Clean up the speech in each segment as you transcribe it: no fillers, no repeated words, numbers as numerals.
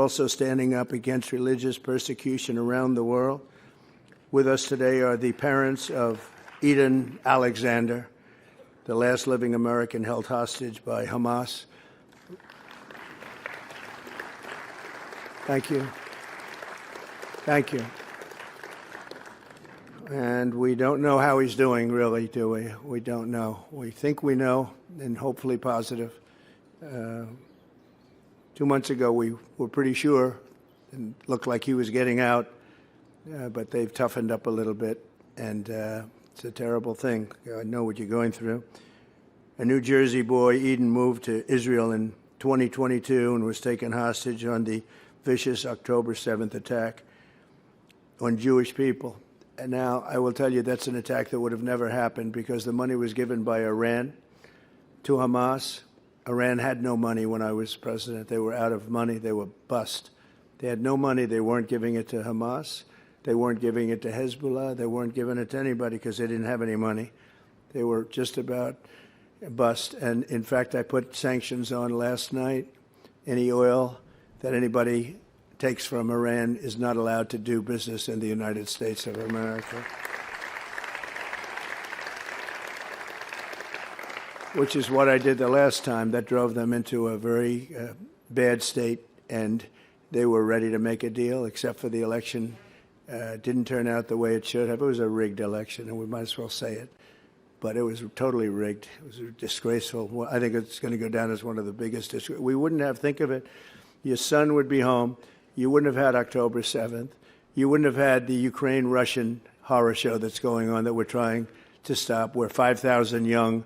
also standing up against religious persecution around the world. With us today are the parents of Eden Alexander, the last living American held hostage by Hamas. Thank you. Thank you. And we don't know how he's doing, really, do we? We don't know. We think we know, and hopefully positive. 2 months ago, we were pretty sure, and looked like he was getting out, but they've toughened up a little bit, and it's a terrible thing. I know what you're going through. A New Jersey boy, Eden, moved to Israel in 2022 and was taken hostage on the vicious October 7th attack on Jewish people. And now I will tell you that's an attack that would have never happened because the money was given by Iran to Hamas. Iran had no money when I was president. They were out of money. They were bust. They had no money. They weren't giving it to Hamas. They weren't giving it to Hezbollah. They weren't giving it to anybody because they didn't have any money. They were just about bust. And in fact, I put sanctions on last night. Any oil that anybody takes from Iran is not allowed to do business in the United States of America, which is what I did the last time. That drove them into a very bad state, and they were ready to make a deal, except for the election. Didn't turn out the way it should have. It was a rigged election, and we might as well say it. But it was totally rigged. It was disgraceful. I think it's going to go down as one of the biggest. We wouldn't have, think of it, your son would be home. You wouldn't have had October 7th. You wouldn't have had the Ukraine-Russian horror show that's going on that we're trying to stop, where 5,000 young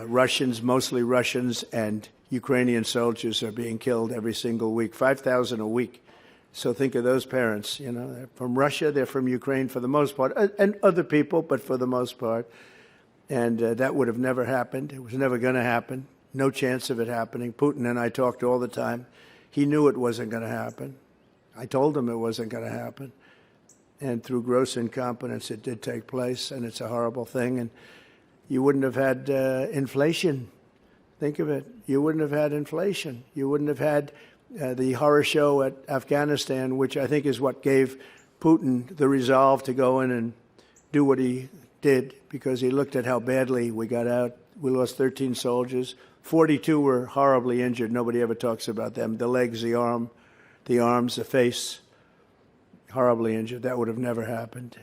Russians, mostly Russians, and Ukrainian soldiers are being killed every single week, 5,000 a week. So think of those parents, you know, they're from Russia, they're from Ukraine for the most part, and other people, but for the most part. And that would have never happened. It was never going to happen. No chance of it happening. Putin and I talked all the time. He knew it wasn't going to happen. I told him it wasn't going to happen. And through gross incompetence, it did take place, and it's a horrible thing. And you wouldn't have had inflation. Think of it. You wouldn't have had inflation. You wouldn't have had the horror show at Afghanistan, which I think is what gave Putin the resolve to go in and do what he did, because he looked at how badly we got out. We lost 13 soldiers. 42 were horribly injured. Nobody ever talks about them. The legs, the arms, the face, horribly injured. That would have never happened.